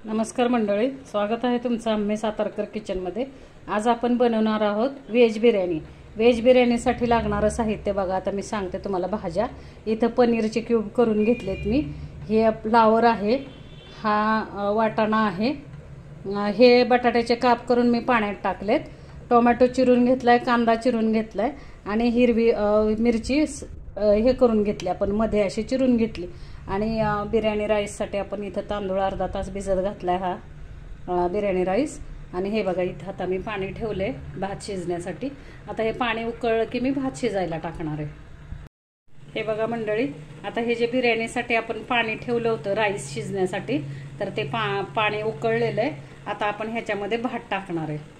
नमस्कार मंडळी, स्वागत आहे तुमचं आम्ही सातारकर किचनमध्ये। आज आपण बनवणार आहोत व्हेज बिर्याणी। व्हेज बिर्याणीसाठी लागणारं साहित्य बघा। आता मी सांगते तुम्हाला भाज्या। इथं पनीरचे क्यूब करून घेतलेत मी। हे फ्लावर आहे, हा वाटाणा आहे, हे बटाट्याचे काप करून मी पाण्यात टाकलेत, टोमॅटो चिरून घेतलाय, कांदा चिरून घेतलाय आणि हिरवी मिरची हे करून घेतली आपण मध्ये अशी चिरून घेतली। आणि बिर्याणी राईससाठी आपण इथं तांदूळ अर्धा तास भिजत घातलाय हा बिर्याणी राईस। आणि हे बघा इथं आता मी पाणी ठेवले भात शिजण्यासाठी। आता हे पाणी उकळलं की मी भात शिजायला टाकणार आहे। हे बघा मंडळी, आता हे जे बिर्याणीसाठी आपण पाणी ठेवलं होतं राईस शिजण्यासाठी, तर ते पाणी उकळलेलं आहे। आता आपण ह्याच्यामध्ये भात टाकणार आहे।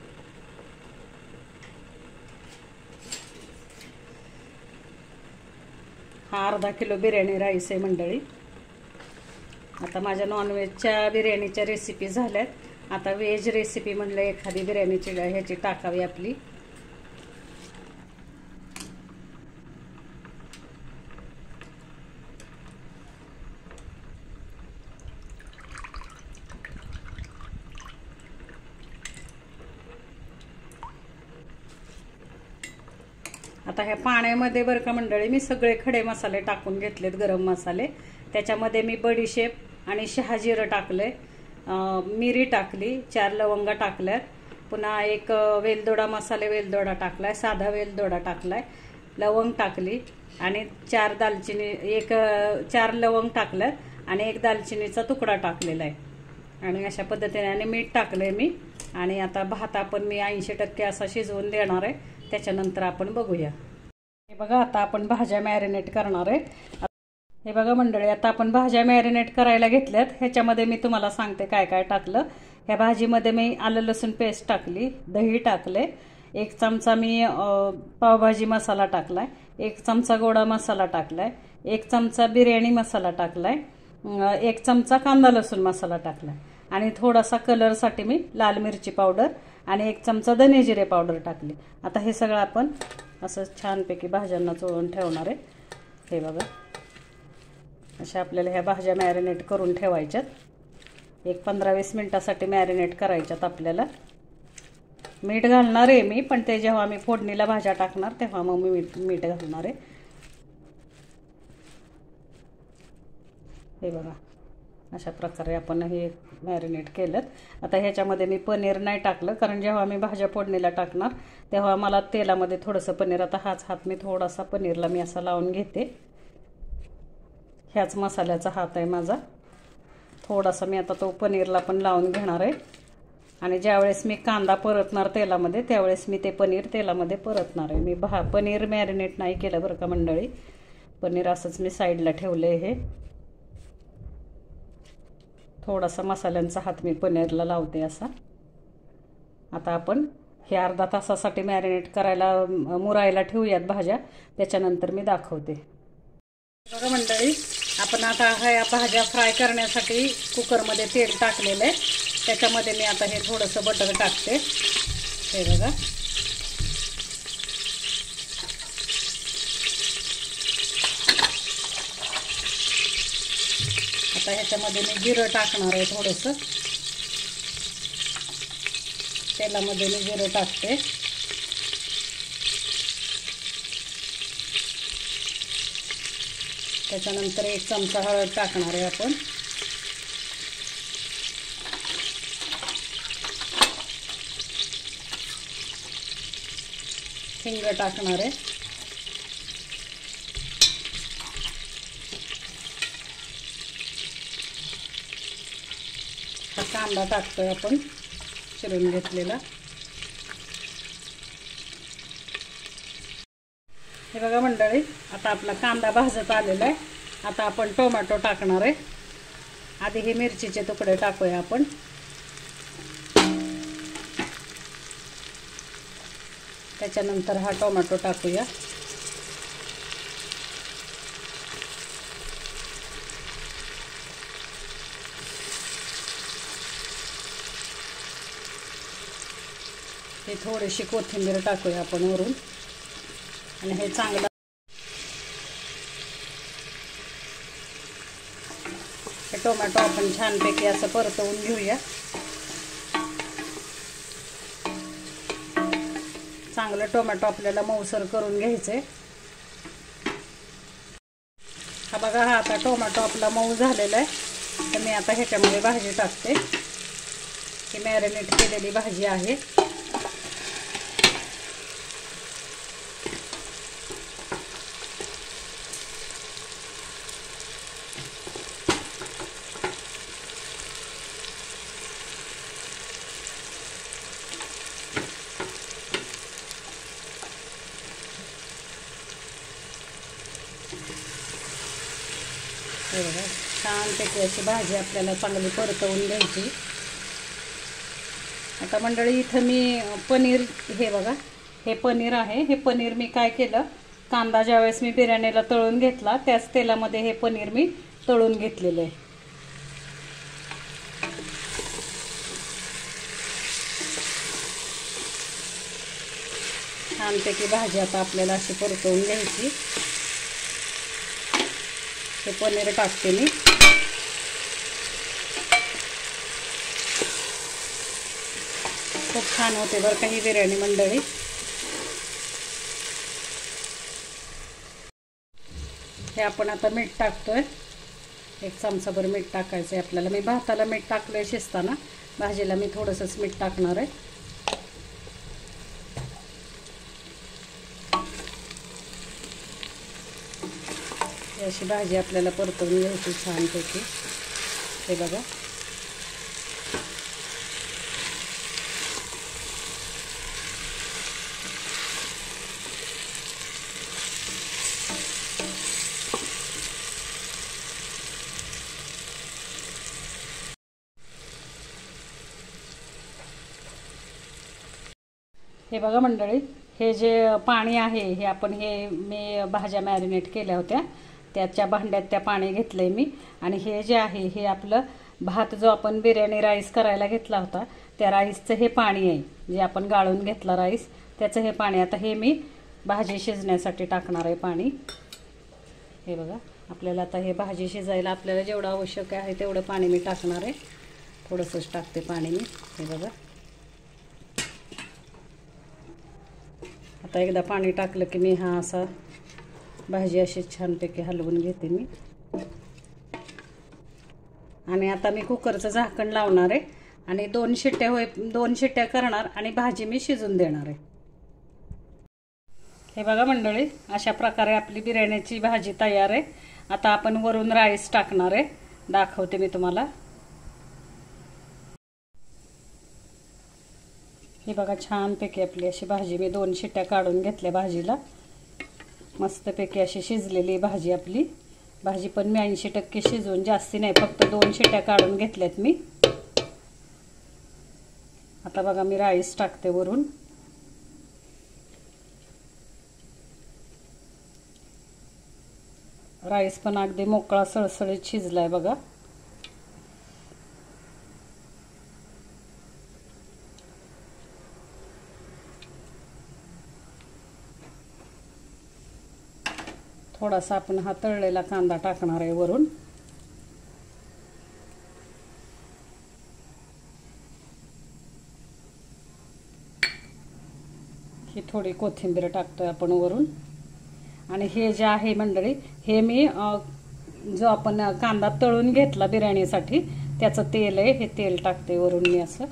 हा अर्धा किलो बिर्याणी राईस आहे मंडळी। आता माझ्या नॉनव्हेजच्या बिर्याणीच्या रेसिपी झाल्यात। आता व्हेज रेसिपी म्हणलं एखादी बिर्याणीची ह्याची टाकावी आपली। आता ह्या पाण्यामध्ये बरं का मंडळी मी सगळे खडे मसाले टाकून घेतलेत, गरम मसाले। त्याच्यामध्ये मी बडीशेप आणि शहाजिरं टाकले, मिरी टाकली, 4 लवंगा टाकल्यात, पुन्हा एक वेलदोडा मसाले वेलदोडा टाकलाय, साधा वेलदोडा टाकलाय, लवंग टाकली आणि 4 दालचिनी, 4 लवंग टाकल्यात आणि 1 दालचिनीचा तुकडा टाकलेला आहे। आणि अशा पद्धतीने आणि मीठ टाकलंय मी। आणि आता भात आपण मी 80% असा शिजवून देणार आहे, त्याच्यानंतर आपण बघूया। हे बघा आता आपण भाज्या मॅरिनेट करणार आहे। हे बघा मंडळी, आता आपण भाज्या मॅरिनेट करायला घेतल्यात। ह्याच्यामध्ये मी तुम्हाला सांगते काय काय टाकलं। ह्या भाजीमध्ये मी आलं लसूण पेस्ट टाकली, दही टाकले, 1 चमचा मी पावभाजी मसाला टाकलाय, 1 चमचा गोडा मसाला टाकलाय, 1 चमचा बिर्याणी मसाला टाकलाय, 1 चमचा कांदा लसूण मसाला टाकलाय आणि थोडासा कलरसाठी मी लाल मिरची पावडर आणि 1 चमचा धने जिरे पावडर टाकली। आता हे सगळं आपण असं छानपैकी भाज्यांना चोळून ठेवणार आहे। हे बघा अशा आपल्याला ह्या भाज्या मॅरिनेट करून ठेवायच्यात। एक 15-20 मिनिटासाठी मॅरिनेट करायच्यात आपल्याला। मीठ घालणार आहे मी, पण ते जेव्हा मी फोडणीला भाज्या टाकणार तेव्हा मग मी मीठ घालणार आहे। हे बघा अशा प्रकारे आपण हे मॅरिनेट केलं। आता ह्याच्यामध्ये मी पनीर नाही टाकलं, कारण जेव्हा मी भाज्या फोडणीला टाकणार तेव्हा मला तेलामध्ये थोडंसं पनीर, आता हाच हात मी थोडासा पनीरला मी असा लावून घेते। ह्याच मसाल्याचा हात आहे माझा। थोडासा मी आता तो पनीरला पण लावून घेणार आहे। आणि ज्यावेळेस मी कांदा परतणार तेलामध्ये त्यावेळेस मी ते पनीर तेलामध्ये परतणार आहे। मी पनीर मॅरिनेट नाही केलं बरं का मंडळी, पनीर असंच मी साईडला ठेवलंय। हे थोडासा मसाल्यांचा हात मी पनीरला लावते असा। आता आपण हे अर्धा तासासाठी मॅरिनेट करायला मुरायला ठेवूयात भाज्या, त्याच्यानंतर मी दाखवते। बघा मंडळी, आपण आता ह्या भाज्या फ्राय करण्यासाठी कुकरमध्ये तेल टाकलेलं आहे। त्याच्यामध्ये मी आता हे थोडंसं बटर टाकते। हे बघा आता ह्याच्यामध्ये मी जिरं टाकणार आहे थोडंसं। तेलामध्ये मी जिरं टाकते। त्याच्यानंतर 1 चमचा हळद टाकणार आहे आपण। हिंग टाकणार आहे। हा कांदा टाकतोय आपण चिरून घेतलेला। हे बघा मंडळी, आता आपला कांदा भाजत आलेला आहे। आता आपण टोमॅटो टाकणार आहे। आधी हे मिरचीचे तुकडे टाकूया आपण। त्याच्यानंतर हा टोमॅटो टाकूया। हे थोडीशी कोथिंबीर टाकूया आपण वरून आणि हे चांगलं टोमॅटो आपण छानपैकी असं परतवून घेऊया. चांगलं टोमॅटो आपल्याला मऊसर करून घ्यायचंय. हा बघा, हा आता टोमॅटो आपला मऊ झालेला आहे. तर मी आता ह्याच्यामध्ये भाजी टाकते. ही मॅरिनेट केलेली भाजी आहे. छानपैकी अशी भाजी आपल्याला चांगली परतवून घ्यायची. आता मंडळी, इथं मी पनीर, हे बघा, हे पनीर आहे. हे पनीर मी काय केलं, कांदा ज्यावेळेस मी बिर्याणीला तळून घेतला त्याच तेलामध्ये हे पनीर मी तळून घेतलेलं आहे. छानपैकी भाजी आता आपल्याला अशी परतवून घ्यायची. हे पनीर टाकते मी. खूप छान होते बरं का ही बिर्याणी मंडळी. हे आपण आता मीठ टाकतोय. 1 चमचाभर मीठ टाकायचं आहे आपल्याला. मी भाताला मीठ टाकलंय शिजताना, भाजीला मी थोडंसंच मीठ टाकणार आहे. अशी भाजी आपल्याला परतवून घ्यायची छानपैकी. हे बघा, हे बघा मंडळी, हे जे पाणी आहे हे आपण, हे मी भाज्या मॅरिनेट केल्या होत्या त्याच्या भांड्यात त्या पाणी घेतलंय मी. आणि हे जे आहे हे आपलं भात जो आपण बिर्याणी राईस करायला घेतला होता त्या राईसचं हे पाणी आहे, जे आपण गाळून घेतला राईस त्याचं हे पाणी. आता हे मी भाजी शिजण्यासाठी टाकणार आहे पाणी. हे बघा, आपल्याला आता हे भाजी शिजायला आपल्याला जेवढं आवश्यक आहे तेवढं पाणी मी टाकणार आहे. थोडंसंच टाकते पाणी मी. हे बघा, आता एकदा पाणी टाकलं की मी हा असा भाजी अशी छानपैकी हलवून घेते मी. आणि आता मी कुकरचं झाकण लावणार आहे आणि 2 शिट्ट्या करणार आणि भाजी मी शिजून देणार आहे. हे बघा मंडळी, अशा प्रकारे आपली बिर्याणीची भाजी तयार आहे. आता आपण वरून राईस टाकणार आहे. दाखवते मी तुम्हाला. हे बघा, छानपैकी आपली अशी भाजी, मी 2 शिट्ट्या काढून घेतल्या भाजीला. मस्तपैकी अशी शिजलेली भाजी आपली. भाजी पण मी 80% शिजवून, जास्ती नाही, फक्त 2 शिट्ट्या काढून घेतल्यात मी. आता बघा, मी राईस टाकते वरून. राईस पण अगदी मोकळा सळसळीत शिजलाय बघा. थोडासा आपण हा तळलेला कांदा टाकणार आहे वरून. ही थोडी कोथिंबीर टाकतोय आपण वरून. आणि हे जे आहे मंडळी, हे मी जो आपण कांदा तळून घेतला बिर्याणीसाठी त्याचं तेल आहे, हे तेल टाकते वरून मी असं.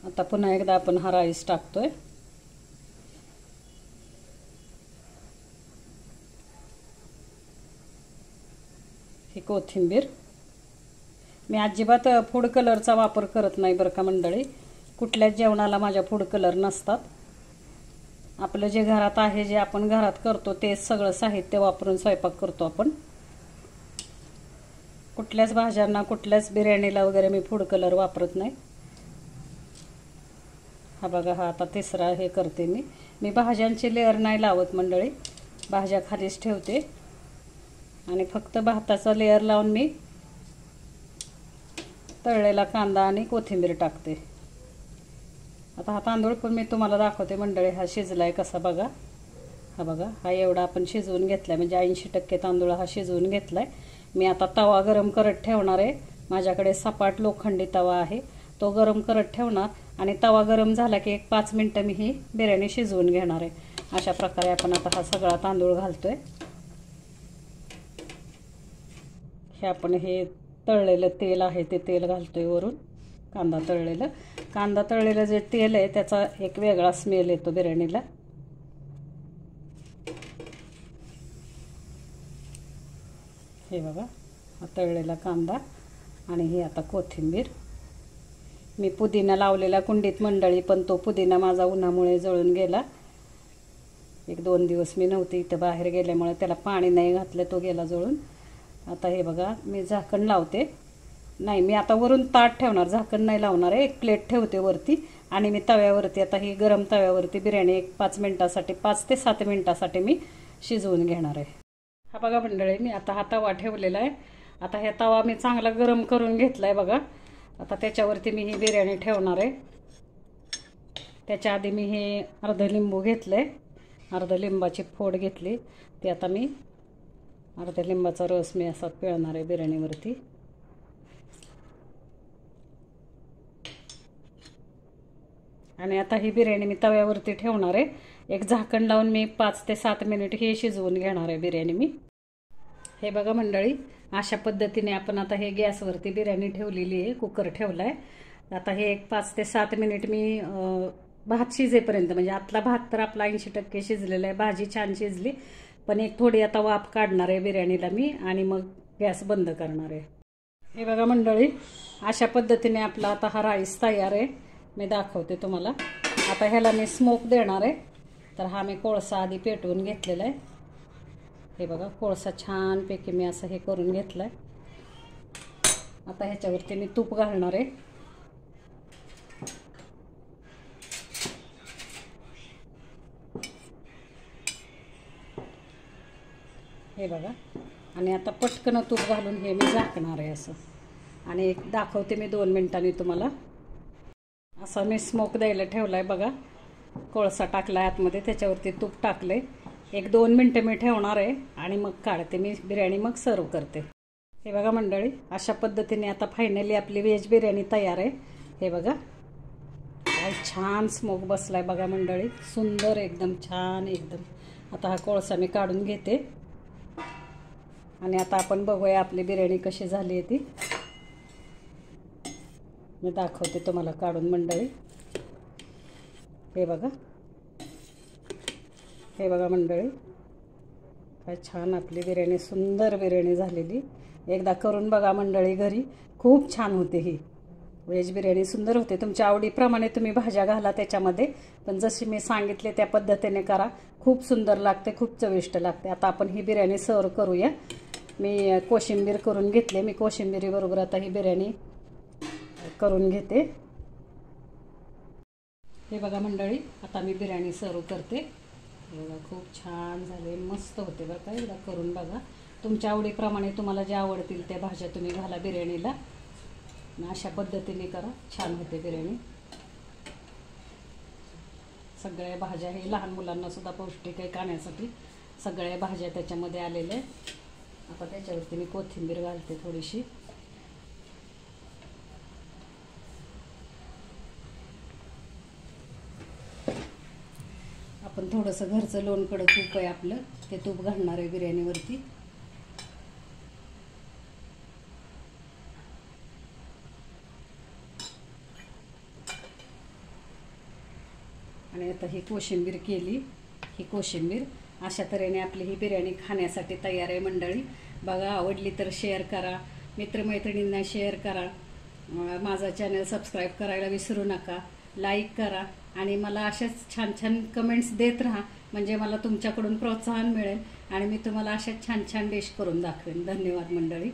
आता पुन्हा एकदा आपण हा राईस टाकतोय. ही कोथिंबीर. मी अजिबात फूड कलरचा वापर करत नाही बरं का मंडळी. कुठल्याच जेवणाला माझ्या फूड कलर नसतात. आपलं जे घरात आहे, जे आपण घरात करतो ते सगळं साहित्य वापरून स्वयंपाक करतो आपण. कुठल्याच भाज्यांना, कुठल्याच बिर्याणीला वगैरे मी फूड कलर वापरत नाही. हा बघा, हा आता तिसरा हे करते मी. मी भाज्यांची लेअर नाही लावत मंडळी, भाज्या खालीच ठेवते आणि फक्त भाताचा लेअर लावून मी तळलेला कांदा आणि कोथिंबीर टाकते. आता हा तांदूळ पण मी तुम्हाला दाखवते मंडळी, हा शिजलाय कसा बघा. हा बघा, हा एवढा आपण शिजवून घेतलाय, म्हणजे 80% तांदूळ हा शिजवून घेतलाय. मी आता तवा गरम करत ठेवणार आहे. माझ्याकडे सपाट लोखंडी तवा आहे, तो गरम करत ठेवणार आणि तवा गरम झाला की एक 5 मिनिटं मी ही बिर्याणी शिजवून घेणार आहे. अशा प्रकारे आपण आता हा सगळा तांदूळ घालतोय. हे आपण हे तळलेलं तेल आहे ते तेल घालतोय वरून. कांदा तळलेलं जे तेल आहे त्याचा एक वेगळा स्मेल येतो बिर्याणीला. हे बघा, हा तळलेला कांदा आणि ही आता कोथिंबीर. मी पुदिना लावलेला कुंडीत मंडळी, पण तो पुदिना माझा उन्हामुळे जळून गेला. 1-2 दिवस मी नव्हते इथं, बाहेर गेल्यामुळे त्याला पाणी नाही घातलं, तो गेला जळून. आता हे बघा, मी झाकण लावते. नाही, मी आता वरून ताट ठेवणार, झाकण नाही लावणार आहे. एक प्लेट ठेवते वरती आणि मी तव्यावरती आता ही गरम तव्यावरती बिर्याणी एक 5 मिनिटासाठी, 5 ते 7 मिनिटासाठी मी शिजवून घेणार आहे. हा बघा मंडळी, मी आता हा तवा ठेवलेला आहे. आता ह्या तवा मी चांगला गरम करून घेतलाय बघा. आता त्याच्यावरती मी ही बिर्याणी ठेवणार आहे. त्याच्या आधी मी हे अर्ध लिंबू घेतलंय, अर्ध लिंबाची फोड घेतली. ती आता मी अर्ध्या लिंबाचा रस मी असा पिळणार आहे बिर्याणीवरती. आणि आता ही बिर्याणी मी तव्यावरती ठेवणार आहे. एक झाकण लावून मी 5 ते 7 मिनिट हे शिजवून घेणार आहे बिर्याणी मी. हे बघा मंडळी, अशा पद्धतीने आपण आता हे गॅसवरती बिर्याणी ठेवलेली आहे, कुकर ठेवला आहे. आता हे एक 5 ते 7 मिनिट मी भात शिजेपर्यंत, म्हणजे आतला भात तर आपला 80% शिजलेला आहे, भाजी छान शिजली, पण एक थोडी आता वाफ काढणार आहे बिर्याणीला मी आणि मग गॅस बंद करणार आहे. हे बघा मंडळी, अशा पद्धतीने आपला आता हा राईस तयार आहे. मी दाखवते तुम्हाला. आता ह्याला मी स्मोक देणार आहे. तर हा मी कोळसा आधी पेटवून घेतलेला आहे. हे बघा, कोळसा छानपैकी मी असं हे करून घेतलं आहे. आता ह्याच्यावरती मी तूप घालणार आहे. हे बघा, आणि आता पटकन तूप घालून हे मी झाकणार आहे असं. आणि एक दाखवते मी 2 मिनिटांनी तुम्हाला. असं मी स्मोक द्यायला ठेवला आहे बघा. कोळसा टाकला आहे आतमध्ये, त्याच्यावरती तूप टाकले. 1-2 मिनटं मी ठेवणार आहे आणि मग काढते मी बिर्याणी, मग सर्व करते. हे बघा मंडळी, अशा पद्धतीने आता फायनली आपली व्हेज बिर्याणी तयार आहे. हे बघा, काय छान स्मोक बसलाय बघा मंडळी, सुंदर एकदम छान एकदम. आता हा कोळसा मी काढून घेते आणि आता आपण बघूया आपली बिर्याणी कशी झाली आहे ती. मी दाखवते तुम्हाला काढून मंडळी. हे बघा, हे बघा मंडळी, काय छान आपली बिर्याणी, सुंदर बिर्याणी झालेली. एकदा करून बघा मंडळी घरी, खूप छान होते ही व्हेज बिर्याणी, सुंदर होते. तुमच्या आवडीप्रमाणे तुम्ही भाज्या घाला त्याच्यामध्ये, पण जशी मी सांगितले त्या पद्धतीने करा, खूप सुंदर लागते, खूप चविष्ट लागते. आता आपण ही बिर्याणी सर्व करूया. मी कोशिंबीर करून घेतले, मी कोशिंबिरीबरोबर आता ही बिर्याणी करून घेते. हे बघा मंडळी, आता मी बिर्याणी सर्व करते. बघा, खूप छान झाले, मस्त होते बरं का. एकदा करून बघा, तुमच्या आवडीप्रमाणे तुम्हाला ज्या आवडतील त्या भाज्या तुम्ही घाला बिर्याणीला. अशा पद्धतीने करा, छान होते बिर्याणी. सगळ्या भाज्या, हे लहान मुलांना सुद्धा पौष्टिक आहे खाण्यासाठी, सगळ्या भाज्या त्याच्यामध्ये आलेल्या आहेत. आता त्याच्यावरती मी कोथिंबीर घालते थोडीशी. आपण थोडंसं घरचं लोणकडं तूप आहे आपलं, ते तूप घालणार आहे बिर्याणीवरती. आणि आता ही कोशिंबीर केली, ही कोशिंबीर. अशा तऱ्हेने आपली ही बिर्याणी खाण्यासाठी तयार आहे मंडळी. बघा, आवडली तर शेअर करा, मित्रमैत्रिणींना शेअर करा. माझा चॅनल सबस्क्राईब करायला विसरू नका, लाईक करा आणि मला अशाच छान छान कमेंट्स देत राहा, म्हणजे मला तुमच्याकडून प्रोत्साहन मिळेल आणि मी तुम्हाला अशाच छान छान डिश करून दाखवेन. धन्यवाद मंडळी.